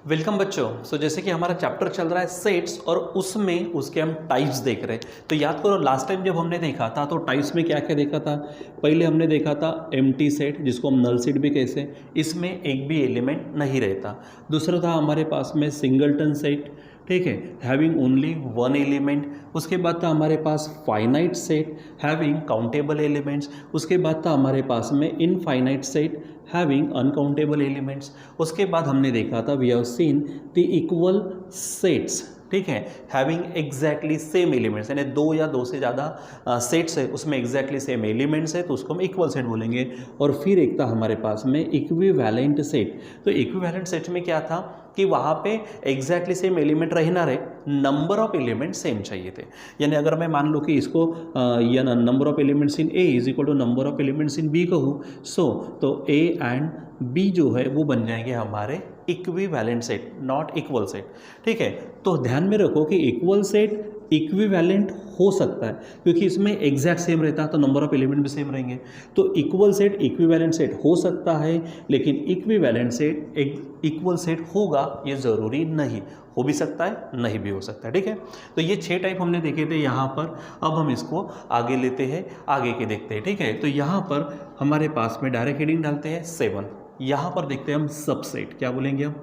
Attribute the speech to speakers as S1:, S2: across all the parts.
S1: Welcome बच्चों। जैसे कि हमारा चैप्टर चल रहा है सेट्स और उसमें उसके हम टाइप्स देख रहे हैं। तो याद करो लास्ट टाइम जब हमने देखा था तो टाइप्स में क्या क्या देखा था। पहले हमने देखा था एम्प्टी सेट जिसको हम नल सेट भी कहते हैं, इसमें एक भी एलिमेंट नहीं रहता। दूसरा था हमारे पास में सिंगलटन सेट, ठीक है, हैविंग ओनली वन एलिमेंट। उसके बाद था हमारे पास finite set having countable elements. उसके बाद था हमारे पास में infinite set having uncountable elements. उसके बाद हमने देखा था we have seen the equal sets, ठीक है, हैविंग एग्जैक्टली सेम एलिमेंट्स, यानी दो या दो से ज़्यादा सेट्स है उसमें एग्जैक्टली सेम एलिमेंट्स है तो उसको हम इक्वल सेट बोलेंगे। और फिर एक था हमारे पास में इक्विवेलेंट सेट। तो इक्विवेलेंट सेट में क्या था कि वहाँ पे एग्जैक्टली सेम एलिमेंट रहे ना रहे, नंबर ऑफ एलिमेंट सेम चाहिए थे। यानी अगर मैं मान लूँ कि इसको या number of elements in A is equal to number of elements in B कहूँ, तो ए एंड बी जो है वो बन जाएंगे हमारे equivalent set, not equal set, ठीक है। तो ध्यान में रखो कि इक्वल सेट इक्विवेलेंट हो सकता है क्योंकि इसमें एग्जैक्ट सेम रहता है तो नंबर ऑफ एलिमेंट भी सेम रहेंगे। तो इक्वल सेट इक्विवेलेंट सेट हो सकता है, लेकिन इक्विवेलेंट सेट इक्वल सेट होगा ये ज़रूरी नहीं, हो भी सकता है नहीं भी हो सकता है, ठीक है। तो ये 6 टाइप हमने देखे थे यहाँ पर। अब हम इसको आगे लेते हैं, आगे के देखते हैं, ठीक है। तो यहाँ पर हमारे पास में डायरेक्ट हेडिंग डालते हैं 7। यहाँ पर देखते हैं हम सबसेट, क्या बोलेंगे हम,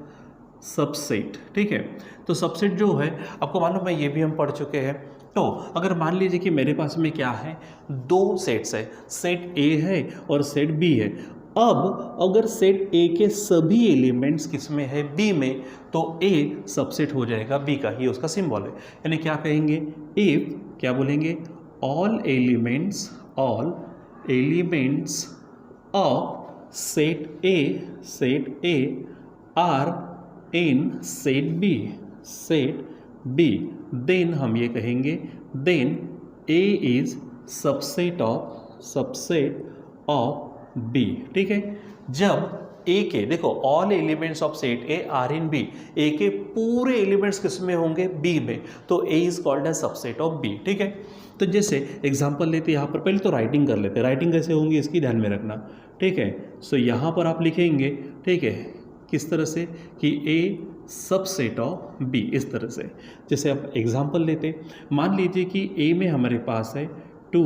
S1: सबसेट, ठीक है। तो सबसेट जो है आपको मालूम है ये भी हम पढ़ चुके हैं। तो अगर मान लीजिए कि मेरे पास में क्या है, दो सेट्स है, सेट ए है और सेट बी है। अब अगर सेट ए के सभी एलिमेंट्स किस में है, बी में, तो ए सबसेट हो जाएगा बी का, ये उसका सिंबल है। यानी क्या कहेंगे, इफ, क्या बोलेंगे, all elements of set A are in set B, then हम ये कहेंगे then A is subset of B, ठीक है। जब ए के, देखो all elements of set A are in B, A के पूरे एलिमेंट्स किस में होंगे, बी में, तो A is called as subset of B, ठीक है। तो जैसे एग्जांपल लेते यहाँ पर, पहले तो राइटिंग कर लेते हैं, राइटिंग कैसे होंगी इसकी ध्यान में रखना, ठीक है। सो यहाँ पर आप लिखेंगे, ठीक है, किस तरह से कि ए सबसेट ऑफ बी, इस तरह से। जैसे आप एग्जांपल लेते, मान लीजिए कि ए में हमारे पास है 2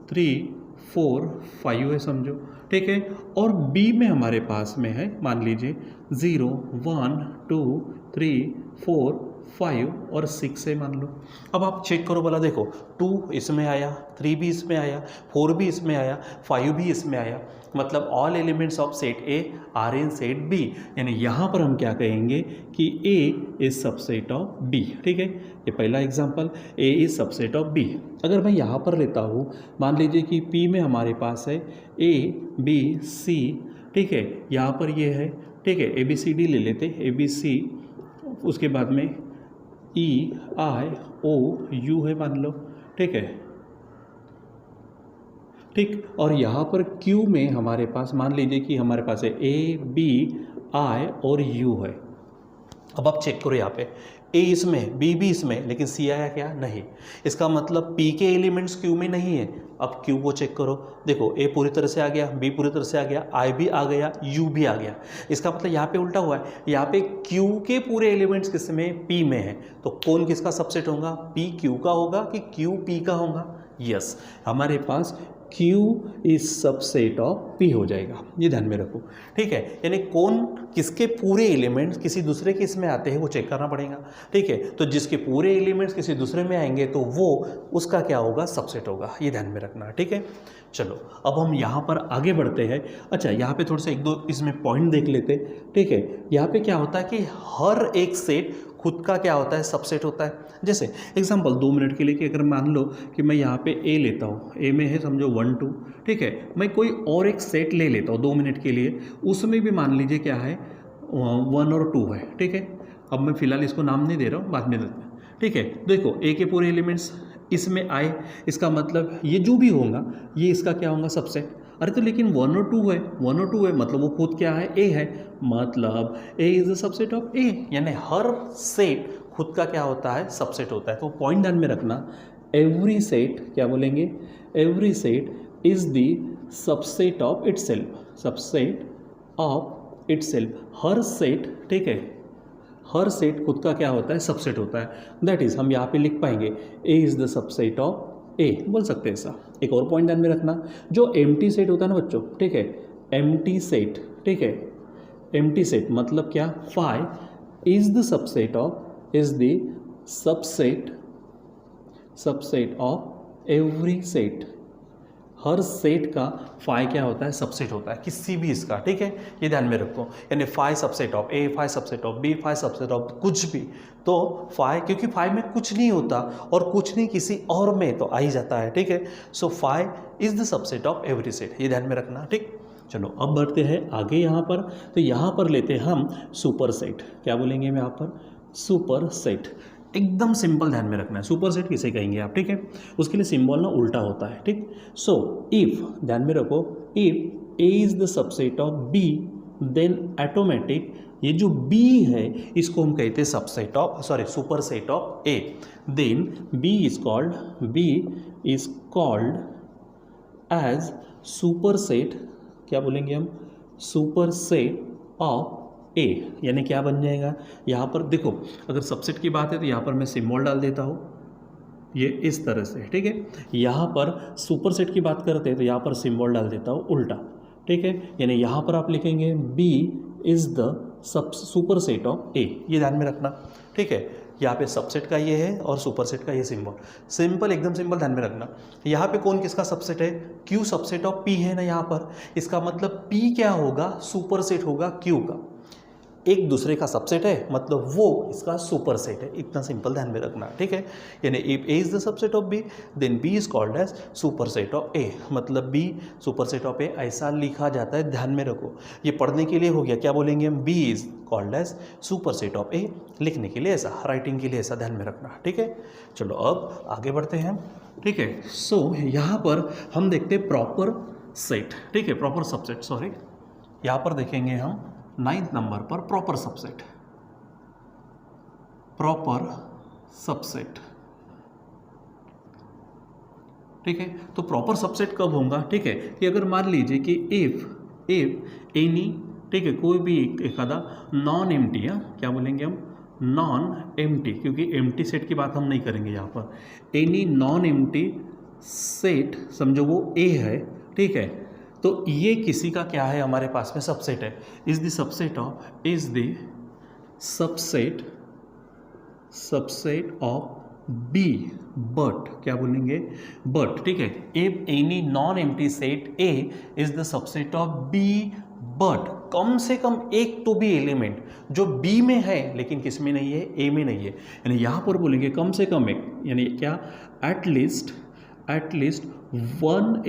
S1: 3 4 5 है समझो, ठीक है, और बी में हमारे पास में है मान लीजिए 0 1 2 3 4 5 और 6 है मान लो। अब आप चेक करो भला, देखो 2 इसमें आया, 3 भी इसमें आया, 4 भी इसमें आया, 5 भी इसमें आया, मतलब all elements of set A are in set B. यानी यहाँ पर हम क्या कहेंगे कि A is subset of B, ठीक है। ये पहला example, A is subset of B. अगर मैं यहाँ पर लेता हूँ, मान लीजिए कि पी में हमारे पास है ए बी सी, ठीक है, यहाँ पर ये है, ठीक है, ए बी सी डी ले लेते, ए बी सी, उसके बाद में ई आई ओ यू है मान लो, ठीक है, ठीक। और यहाँ पर क्यू में हमारे पास मान लीजिए कि हमारे पास है ए बी आई और यू है। अब आप चेक करो यहाँ पे, ए इसमें, बी भी इसमें, लेकिन सी आया क्या, नहीं। इसका मतलब पी के एलिमेंट्स क्यू में नहीं है। अब क्यू को चेक करो, देखो ए पूरी तरह से आ गया, बी पूरी तरह से आ गया, आई भी आ गया, यू भी आ गया। इसका मतलब यहाँ पे उल्टा हुआ है, यहाँ पे क्यू के पूरे एलिमेंट्स किस में, पी में है। तो कौन किसका सबसेट होगा, पी क्यू का होगा कि क्यू पी का होगा। यस, हमारे पास Q is subset of P हो जाएगा, ये ध्यान में रखो, ठीक है। यानी कौन किसके पूरे एलिमेंट्स किसी दूसरे के इसमें आते हैं वो चेक करना पड़ेगा, ठीक है। तो जिसके पूरे एलिमेंट्स किसी दूसरे में आएंगे तो वो उसका क्या होगा, सबसेट होगा, ये ध्यान में रखना, ठीक है। चलो अब हम यहाँ पर आगे बढ़ते हैं। अच्छा, यहाँ पे थोड़ा सा एक दो इसमें पॉइंट देख लेते, ठीक है। यहाँ पे क्या होता है कि हर एक सेट खुद का क्या होता है, सबसेट होता है। जैसे एग्जांपल 2 मिनट के लिए कि अगर मान लो कि मैं यहाँ पे ए लेता हूँ, ए में है समझो 1 2, ठीक है, मैं कोई और एक सेट ले लेता हूँ 2 मिनट के लिए, उसमें भी मान लीजिए क्या है 1 और 2 है, ठीक है। अब मैं फिलहाल इसको नाम नहीं दे रहा हूँ, बाद में देते हैं, ठीक है। देखो ए के पूरे एलिमेंट्स इसमें आए, इसका मतलब ये जो भी होगा ये इसका क्या होगा, सबसेट। अरे तो लेकिन 1 और 2 है, 1 और 2 है मतलब वो खुद क्या है, ए है, मतलब ए इज द सबसेट ऑफ ए। यानी हर सेट खुद का क्या होता है, सबसेट होता है। तो पॉइंट ध्यान में रखना, एवरी सेट, क्या बोलेंगे, every set is the subset of itself, subset of itself. Her set, ठीक है, हर सेट खुद का क्या होता है, सबसेट होता है। दैट इज़ हम यहाँ पे लिख पाएंगे A is the subset of A, बोल सकते हैं ऐसा। एक और पॉइंट ध्यान में रखना, जो एम्प्टी सेट होता है ना बच्चों, ठीक है, एम्प्टी सेट, ठीक है, एम्प्टी सेट मतलब क्या, phi is the subset of, is the subset of every set. हर सेट का फाई क्या होता है, सबसेट होता है किसी भी इसका, ठीक है, ये ध्यान में रखो। यानी phi subset of A, phi subset of B, phi subset of कुछ भी, तो फाई, क्योंकि फाई में कुछ नहीं होता और कुछ नहीं किसी और में तो आ ही जाता है, ठीक है। So phi is the subset of every set, ये ध्यान में रखना, ठीक। चलो अब बढ़ते हैं आगे यहाँ पर। तो यहाँ पर लेते हैं हम सुपर सेट। क्या बोलेंगे हम यहाँ पर, सुपर सेट। एकदम सिंपल ध्यान में रखना है, सुपर सेट किसे कहेंगे आप, ठीक है, उसके लिए सिंबल ना उल्टा होता है, ठीक। सो इफ, ध्यान में रखो, if A is the subset of B then automatic, ये जो बी है इसको हम कहते हैं subset of, sorry super set of A, then B is called as super set, क्या बोलेंगे हम, सुपर सेट ऑफ ए। यानी क्या बन जाएगा, यहाँ पर देखो अगर सबसेट की बात है तो यहाँ पर मैं सिंबल डाल देता हूँ ये इस तरह से, ठीक है। यहाँ पर सुपर सेट की बात करते हैं तो यहाँ पर सिंबल डाल देता हूँ उल्टा, ठीक है। यानी यहाँ पर आप लिखेंगे B is the super set of A, ये ध्यान में रखना, ठीक है। यहाँ पे सबसेट का ये है और सुपर सेट का ये सिंबल, सिंपल, एकदम सिंपल ध्यान में रखना। यहाँ पे कौन किसका सबसेट है, क्यू सबसेट ऑफ पी है ना यहाँ पर, इसका मतलब पी क्या होगा, सुपर सेट होगा क्यू का, एक दूसरे का सबसेट है मतलब वो इसका सुपर सेट है, इतना सिंपल ध्यान में रखना, ठीक है। यानी if A is the subset of B then B is called as super set of A, मतलब B super set of A ऐसा लिखा जाता है, ध्यान में रखो। ये पढ़ने के लिए हो गया, क्या बोलेंगे हम, B is called as super set of A, लिखने के लिए ऐसा, राइटिंग के लिए ऐसा ध्यान में रखना, ठीक है। चलो अब आगे बढ़ते हैं, ठीक है। सो यहाँ पर हम देखते हैं प्रॉपर सेट, ठीक है, प्रॉपर सबसेट, सॉरी, यहाँ पर देखेंगे हम 9th नंबर पर प्रॉपर सबसेट, प्रॉपर सबसेट, ठीक है। तो प्रॉपर सबसेट कब होगा, ठीक है, कि अगर मान लीजिए कि इफ एनी, ठीक है, कोई भी एक आधा नॉन एम्प्टी, क्या बोलेंगे हम, नॉन एम्प्टी, क्योंकि एम्प्टी सेट की बात हम नहीं करेंगे यहाँ पर, एनी नॉन एम्प्टी सेट, समझो वो ए है, ठीक है, तो ये किसी का क्या है, हमारे पास में सबसेट है, is the subset of, is the subset of B, but, क्या बोलेंगे, बट, ठीक है, if any non empty set A is the subset of B, but कम से कम एक तो भी एलिमेंट जो बी में है लेकिन किस में नहीं है, ए में नहीं है, यानी यहाँ पर बोलेंगे कम से कम एक, यानी क्या, at least one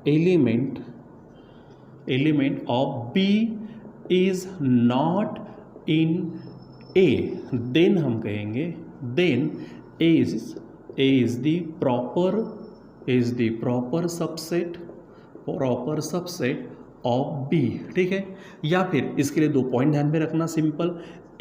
S1: element of B is not in A, then हम कहेंगे then A is the proper subset of B, ठीक है। या फिर इसके लिए 2 पॉइंट ध्यान में रखना, simple,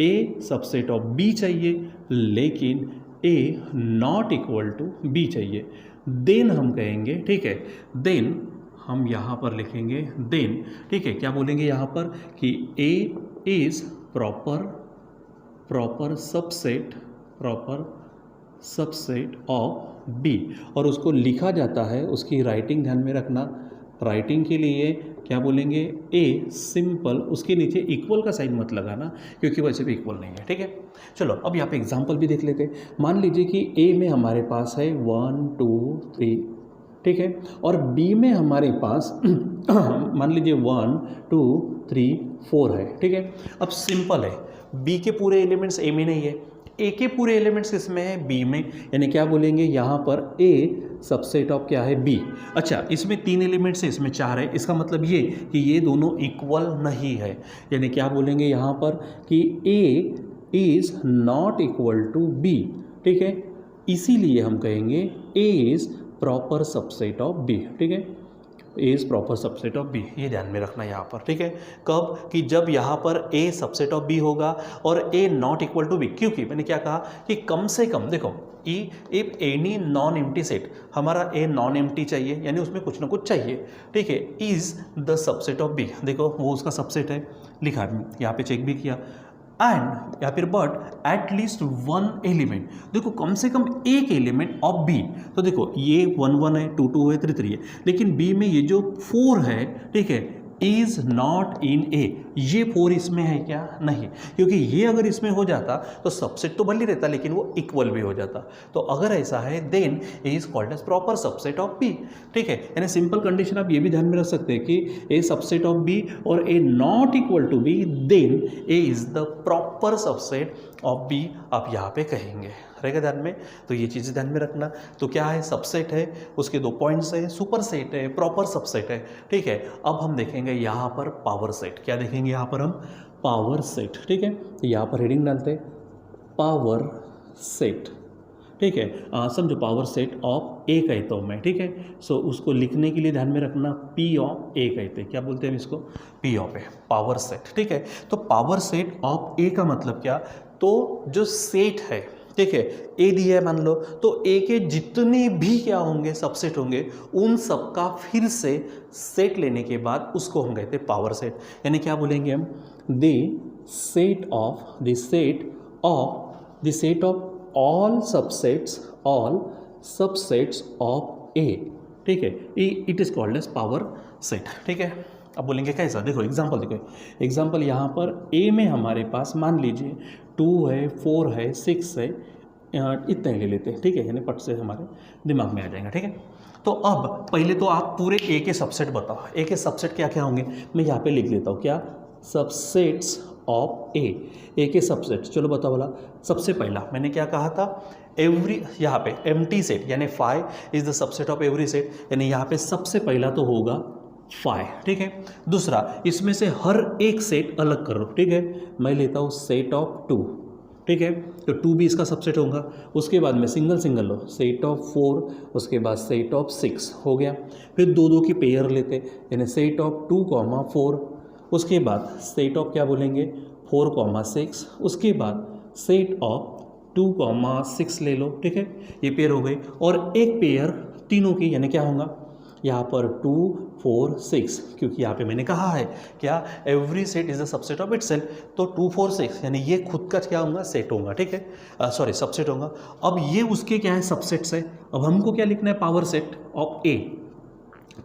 S1: A subset of B चाहिए लेकिन A not equal to B चाहिए, देन हम कहेंगे, ठीक है, देन हम यहाँ पर लिखेंगे देन, ठीक है, क्या बोलेंगे यहाँ पर कि A is proper subset of B, और उसको लिखा जाता है, उसकी राइटिंग ध्यान में रखना, राइटिंग के लिए क्या बोलेंगे, ए सिंपल, उसके नीचे इक्वल का साइन मत लगाना क्योंकि वैसे भी इक्वल नहीं है, ठीक है। चलो अब यहाँ पे एग्जांपल भी देख लेते हैं। मान लीजिए कि ए में हमारे पास है 1 2 3, ठीक है, और बी में हमारे पास मान लीजिए 1 2 3 4 है, ठीक है। अब सिंपल है, बी के पूरे एलिमेंट्स ए में नहीं है, ए के पूरे एलिमेंट्स किसमें है, बी में, यानी क्या बोलेंगे यहाँ पर ए सबसेट ऑफ क्या है, बी। अच्छा, इसमें 3 एलिमेंट्स है, इसमें 4 है, इसका मतलब ये कि ये दोनों इक्वल नहीं है, यानी क्या बोलेंगे यहाँ पर कि A is not equal to B, ठीक है, इसीलिए हम कहेंगे A is proper subset of B, ठीक है, A is proper subset of B, ये ध्यान में रखना यहाँ पर, ठीक है। कब, कि जब यहाँ पर ए सबसेट ऑफ बी होगा और A not equal to B, क्योंकि मैंने क्या कहा कि कम से कम देखो, if any non empty set, हमारा ए नॉन एम्प्टी चाहिए यानी उसमें कुछ ना कुछ चाहिए, ठीक है, is the subset of B, देखो वो उसका सबसेट है, लिखा यहाँ पे चेक भी किया, एंड या फिर but at least one element, देखो कम से कम एक एलिमेंट ऑफ बी। तो देखो ये 1 1 है, 2 2 है, 3 3 है, लेकिन बी में ये जो 4 है, ठीक है, इज नॉट इन ए, ये 4 इसमें है क्या? नहीं, क्योंकि ये अगर इसमें हो जाता तो सबसेट तो भले रहता लेकिन वो इक्वल भी हो जाता। तो अगर ऐसा है then A is called as proper subset of B, ठीक है। यानी सिंपल कंडीशन आप ये भी ध्यान में रख सकते हैं कि ए सबसेट ऑफ बी और A not equal to B, then A is the proper subset of B, आप यहाँ पे कहेंगे, रहेगा ध्यान में। तो ये चीज़ें ध्यान में रखना। तो क्या है, सबसेट है, उसके 2 पॉइंट्स है, सुपर सेट है, प्रॉपर सबसेट है, ठीक है। अब हम देखेंगे यहाँ पर पावर सेट, क्या देखेंगे यहाँ पर हम? पावर सेट, ठीक है। तो यहाँ पर हेडिंग डालते हैं पावर सेट, ठीक है। समझो पावर सेट ऑफ ए कहता हूँ मैं, ठीक है। सो उसको लिखने के लिए ध्यान में रखना पी ऑफ ए कहते हैं, क्या बोलते हैं इसको? P of A, power set, ठीक है। तो पावर सेट ऑफ ए का मतलब क्या? तो जो सेट है, ठीक है, ए दिया है मान लो, तो ए के जितने भी क्या होंगे, सबसेट होंगे, उन सब का फिर से सेट लेने के बाद उसको हम कहते हैं पावर सेट। यानी क्या बोलेंगे हम? The set of all subsets of A, ठीक है, it is called as power set, ठीक है। अब बोलेंगे कैसा? देखो एग्जांपल, देखो एग्जांपल यहाँ पर ए में हमारे पास मान लीजिए 2 है, 4 है, 6 है, इतना ही ले लेते हैं, ठीक है। यानी पट से हमारे दिमाग में आ जाएगा, ठीक है। तो अब पहले तो आप पूरे ए के सबसेट बताओ, ए के सबसेट क्या क्या होंगे, मैं यहाँ पे लिख लेता हूँ, क्या? सबसेट्स ऑफ ए के सबसेट, चलो बताओ बोला। सबसे पहला मैंने क्या कहा था? एवरी, यहाँ पे एम्प्टी सेट यानी 5 is the subset of every set, यानी यहाँ पे सबसे पहला तो होगा 5, ठीक है। दूसरा, इसमें से हर एक सेट अलग करो, ठीक है। मैं लेता हूँ सेट ऑफ 2, ठीक है, तो 2 भी इसका सबसेट होगा। उसके बाद में सिंगल लो, सेट ऑफ 4, उसके बाद सेट ऑफ 6 हो गया। फिर 2 2 की पेयर लेते, यानी सेट ऑफ 2, 4, उसके बाद सेट ऑफ क्या बोलेंगे? 4, 6, उसके बाद सेट ऑफ 2, 6 ले लो, ठीक है, ये पेयर हो गई। और एक पेयर तीनों की, यानी क्या होगा यहाँ पर 2, 4, 6, क्योंकि यहाँ पे मैंने कहा है क्या? Every set is the subset of itself, तो 2, 4, 6 यानी ये खुद का क्या होगा? सेट होगा, ठीक है, सॉरी सबसेट होगा। अब ये उसके क्या है? सबसेट्स है। अब हमको क्या लिखना है? Power set of A.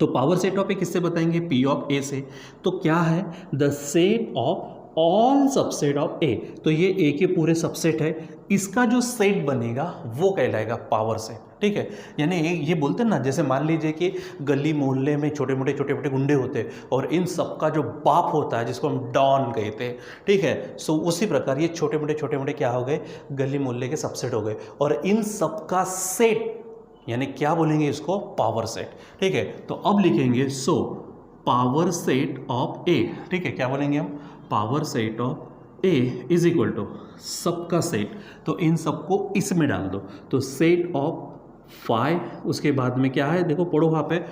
S1: तो पावर सेट ऑफ ए किससे बताएंगे? पी ऑफ ए से। तो क्या है? The set of all subset of A, तो ये ए के पूरे सबसेट है, इसका जो सेट बनेगा वो कहलाएगा पावर सेट, ठीक है। यानी ये बोलते हैं ना, जैसे मान लीजिए कि गली मोहल्ले में छोटे मोटे गुंडे होते हैं और इन सबका जो बाप होता है जिसको हम डॉन कहते हैं, ठीक है। सो उसी प्रकार ये छोटे मोटे क्या हो गए? गली मोहल्ले के सबसेट हो गए, और इन सबका सेट यानी क्या बोलेंगे इसको? पावर सेट, ठीक है। तो अब लिखेंगे so power set of A, ठीक है, क्या बोलेंगे हम? Power set of A is equal to सबका सेट, तो इन सबको इसमें डाल दो, तो सेट ऑफ 5, उसके बाद में क्या है? देखो पढ़ो वहाँ पे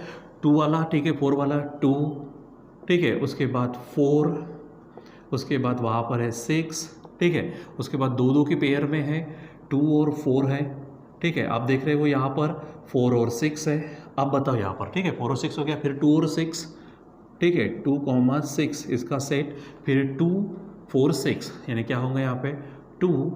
S1: 2 वाला, ठीक है, 4 वाला 2, ठीक है, उसके बाद 4, उसके बाद वहाँ पर है 6, ठीक है, उसके बाद 2 2 की पेयर में है 2 और 4 है, ठीक है। आप देख रहे हो यहाँ पर 4 और 6 है। अब बताओ यहाँ पर, ठीक है, 4 और 6 हो गया, फिर 2 और 6, ठीक है, 2, 6 इसका सेट, फिर 2, 4, 6 यानी क्या होगा यहाँ पे? 2,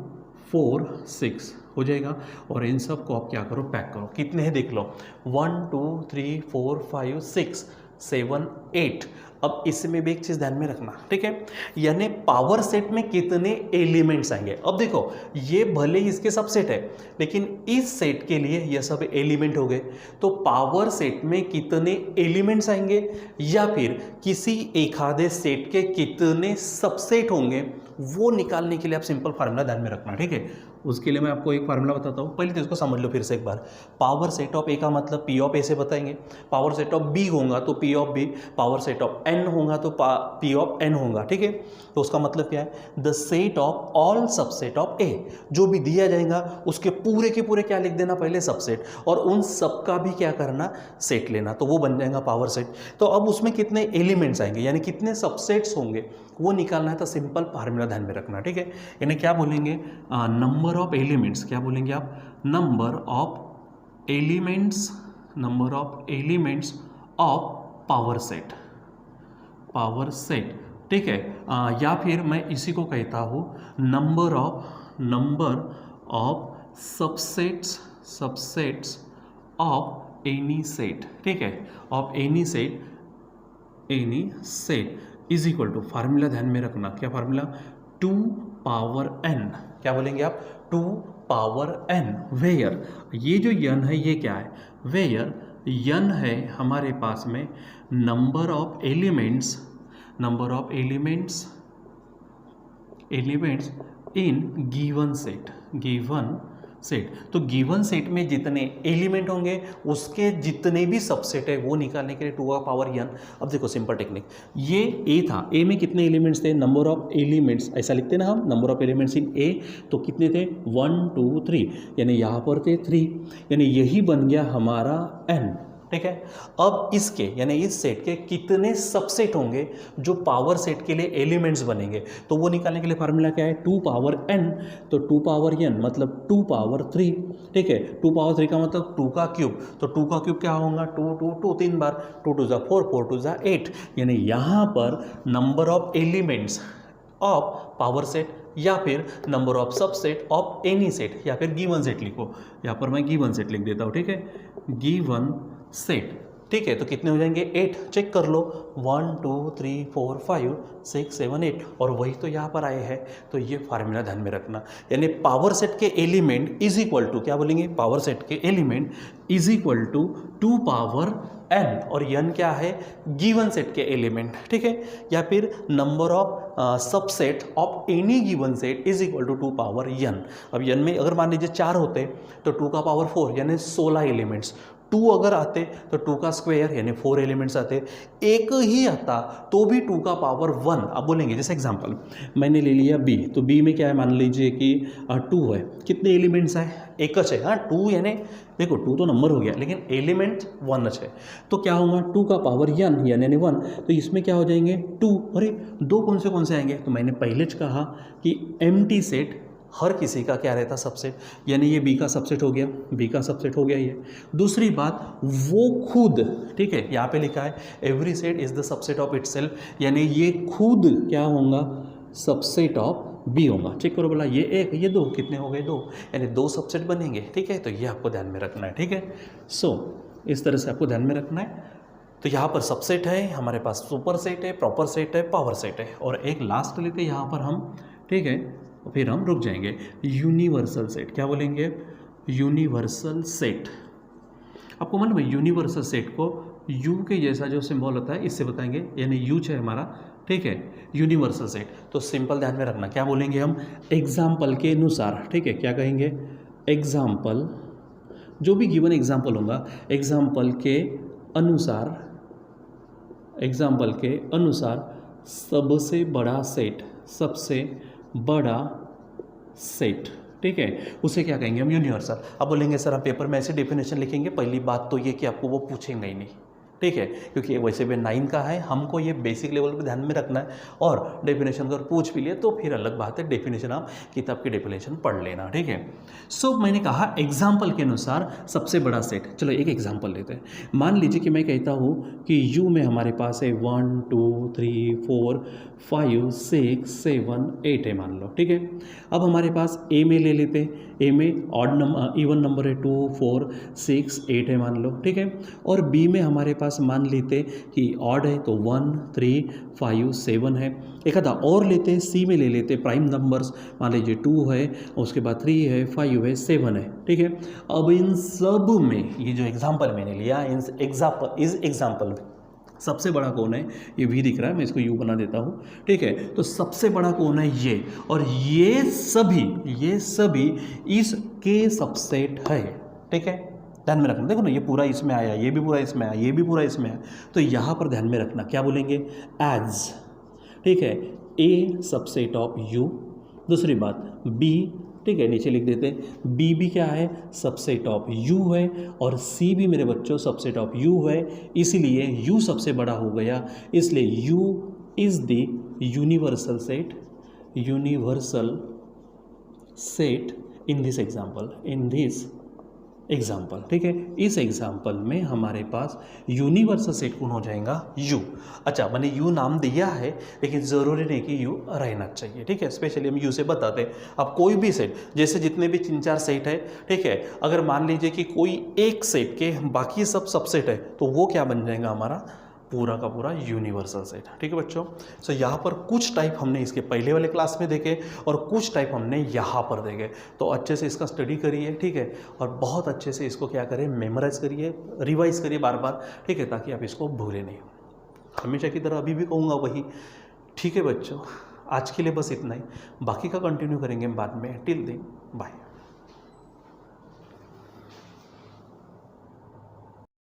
S1: 4, 6 हो जाएगा। और इन सब को आप क्या करो? पैक करो। कितने हैं देख लो, 1 2 3 4 5 6 7 8। अब इसमें भी एक चीज़ ध्यान में रखना, ठीक है, यानी पावर सेट में कितने एलिमेंट्स आएंगे। अब देखो ये भले ही इसके सबसेट है, लेकिन इस सेट के लिए ये सब एलिमेंट हो गए, तो पावर सेट में कितने एलिमेंट्स आएंगे या फिर किसी एक आधे सेट के कितने सबसेट होंगे, वो निकालने के लिए आप सिंपल फार्मूला ध्यान में रखना, ठीक है। उसके लिए मैं आपको एक फार्मूला बताता हूँ, पहले तो इसको समझ लो फिर से एक बार। पावर सेट ऑफ ए का मतलब पी ऑफ ए से बताएंगे, पावर सेट ऑफ बी होगा तो P of B, power set of N होगा तो पी ऑफ एन होगा, ठीक है। तो उसका मतलब क्या है? The set of all subset of A, जो भी दिया जाएगा उसके पूरे के पूरे क्या लिख देना? पहले सबसेट, और उन सब का भी क्या करना? सेट लेना, तो वो बन जाएगा पावर सेट। तो अब उसमें कितने एलिमेंट्स आएंगे यानी कितने सबसेट्स होंगे वो निकालना है, तो सिंपल फार्मूला ध्यान में रखना, ठीक है। यानी क्या बोलेंगे? नंबर ऑफ एलिमेंट्स, क्या बोलेंगे आप? Number of elements of power set ठीक है। या फिर मैं इसी को कहता हूँ number of subsets of any set, ठीक है, of any set is equal to, formula ध्यान में रखना, क्या फार्मूला, 2 पावर n, क्या बोलेंगे आप, 2 पावर n, वेयर, ये जो n है ये क्या है, वेयर n है हमारे पास में number of elements in given set, तो गिवन सेट में जितने एलिमेंट होंगे उसके जितने भी सबसेट है वो निकालने के लिए 2 का पावर n। अब देखो सिंपल टेक्निक, ये a था, a में कितने एलिमेंट्स थे, नंबर ऑफ एलिमेंट्स ऐसा लिखते ना हम, number of elements in a, तो कितने थे 1 2 3, यानी यहाँ पर थे 3, यानी यही बन गया हमारा n, ठीक है। अब इसके यानी इस सेट के कितने सबसेट होंगे जो पावर सेट के लिए एलिमेंट्स बनेंगे, तो वो निकालने के लिए फार्मूला क्या है, 2 पावर n, तो 2 पावर n मतलब 2 पावर 3, ठीक है। 2 पावर 3 का मतलब 2 का क्यूब, तो 2 का क्यूब क्या होगा, 2 2 2 3 बार, 2 2 जा 4, 4 2 जा 8, यानी यहाँ पर number of elements of power set या फिर number of subset of any set या फिर गिवन सेट लिखो, यहाँ पर मैं गिवन सेट लिख देता हूँ, ठीक है, गिवन सेट, ठीक है। तो कितने हो जाएंगे 8, चेक कर लो 1 2 3 4 5 6 7 8, और वही तो यहाँ पर आए हैं, तो ये फार्मूला ध्यान में रखना, यानी पावर सेट के एलिमेंट इज इक्वल टू, क्या बोलेंगे, पावर सेट के element is equal to 2 power n, और n क्या है, गिवन सेट के एलिमेंट, ठीक है, या फिर number of subset of any given set is equal to 2 power n। अब n में अगर मान लीजिए 4 होते तो 2 का पावर 4 यानी 16 एलिमेंट्स, 2 अगर आते तो 2 का स्क्वायर यानी 4 एलिमेंट्स आते, एक ही आता तो भी 2 का पावर 1। अब बोलेंगे जैसे एग्जांपल मैंने ले लिया b, तो b में क्या है, मान लीजिए कि 2 है, कितने एलिमेंट्स है, एक है, हाँ 2 यानी देखो 2 तो नंबर हो गया लेकिन एलिमेंट 1 है, तो क्या होगा 2 का पावर n यानी 1, तो इसमें क्या हो जाएंगे 2, अरे 2 कौन से आएंगे, तो मैंने पहले कहा कि एम्प्टी सेट हर किसी का क्या रहता सबसेट, यानी ये बी का सबसेट हो गया, ये। दूसरी बात वो खुद, ठीक है, यहाँ पे लिखा है every set is the subset of itself, यानी ये खुद क्या होगा, सबसेट ऑफ बी होगा। चेक करो बोला, ये 1 ये 2, कितने हो गए 2, यानी 2 सबसेट बनेंगे, ठीक है, तो ये आपको ध्यान में रखना है, ठीक है। सो इस तरह से आपको ध्यान में रखना है। तो यहाँ पर सबसेट है हमारे पास, सुपर सेट है, प्रॉपर सेट है, पावर सेट है, और एक लास्ट लेते यहाँ पर हम, ठीक है, फिर हम रुक जाएंगे, यूनिवर्सल सेट, क्या बोलेंगे, यूनिवर्सल सेट। आपको मालूम है यूनिवर्सल सेट को यू के जैसा जो सिंबल होता है इससे बताएंगे, यानी यू है हमारा, ठीक है, यूनिवर्सल सेट। तो सिंपल ध्यान में रखना, क्या बोलेंगे हम, एग्जाम्पल के अनुसार, ठीक है, क्या कहेंगे, एग्जाम्पल, जो भी गिवन एग्जाम्पल होगा एग्जाम्पल के अनुसार सबसे बड़ा सेट, ठीक है, उसे क्या कहेंगे हम, यूनिवर्सल। अब बोलेंगे सर हम पेपर में ऐसे डेफिनेशन लिखेंगे, पहली बात तो ये कि आपको वो पूछेंगे ही नहीं, ठीक है, क्योंकि वैसे भी 9 का है, हमको ये बेसिक लेवल पे ध्यान में रखना है, और डेफिनेशन अगर पूछ भी लिए तो फिर अलग बात है, डेफिनेशन आप किताब की डेफिनेशन पढ़ लेना, ठीक है। सो मैंने कहा एग्जाम्पल के अनुसार सबसे बड़ा सेट। चलो एक एग्जाम्पल लेते हैं, मान लीजिए कि मैं कहता हूँ कि यू में हमारे पास है 1 2 3 4 5 6 7 8 है, मान लो, ठीक है। अब हमारे पास ए में ले लेते, ए में ऑड नंबर इवन नंबर है 2 4 6 8 है, मान लो, ठीक है। और बी में हमारे पास मान लेते कि ऑड है तो 1 3 5 7 है। एक आधा और लेते, सी में ले लेते प्राइम नंबर्स, मान लीजिए 2 है, उसके बाद 3 है, 5 है, 7 है, ठीक है। अब इन सब में ये जो एग्जाम्पल मैंने लिया, इस एग्जाम्पल में सबसे बड़ा कौन है, ये भी दिख रहा है, मैं इसको यू बना देता हूँ, ठीक है। तो सबसे बड़ा कौन है ये, और ये सभी इसके सबसेट है, ठीक है, ध्यान में रखना। देखो ना, ये पूरा इसमें आया, ये भी पूरा इसमें आया, ये भी पूरा इसमें आया, तो यहाँ पर ध्यान में रखना, क्या बोलेंगे, एज, ठीक है, ए सबसेट ऑफ यू। दूसरी बात बी, ठीक है, नीचे लिख देते हैं बी भी क्या है, सबसेट ऑफ यू है, और सी भी मेरे बच्चों सबसेट ऑफ यू है, इसलिए यू सबसे बड़ा हो गया, इसलिए you is the universal set in this example, ठीक है। इस एग्जाम्पल में हमारे पास यूनिवर्सल सेट कौन हो जाएगा, यू। अच्छा, मैंने यू नाम दिया है लेकिन ज़रूरी नहीं कि यू रहना चाहिए, ठीक है। स्पेशली हम यू से बताते हैं। अब कोई भी सेट, जैसे जितने भी 3-4 सेट है, ठीक है, अगर मान लीजिए कि कोई एक सेट के बाकी सब सबसेट है तो वो क्या बन जाएगा, हमारा पूरा का पूरा यूनिवर्सल सेट, ठीक है बच्चों। सो यहाँ पर कुछ टाइप हमने इसके पहले वाले क्लास में देखे और कुछ टाइप हमने यहाँ पर देखे, तो अच्छे से इसका स्टडी करिए, ठीक है, और बहुत अच्छे से इसको क्या करें, मेमोराइज करिए, रिवाइज करिए बार बार, ठीक है, ताकि आप इसको भूले नहीं। हमेशा की तरह अभी भी कहूँगा वही, ठीक है बच्चों। आज के लिए बस इतना ही, बाकी का कंटिन्यू करेंगे बाद में। Till then bye.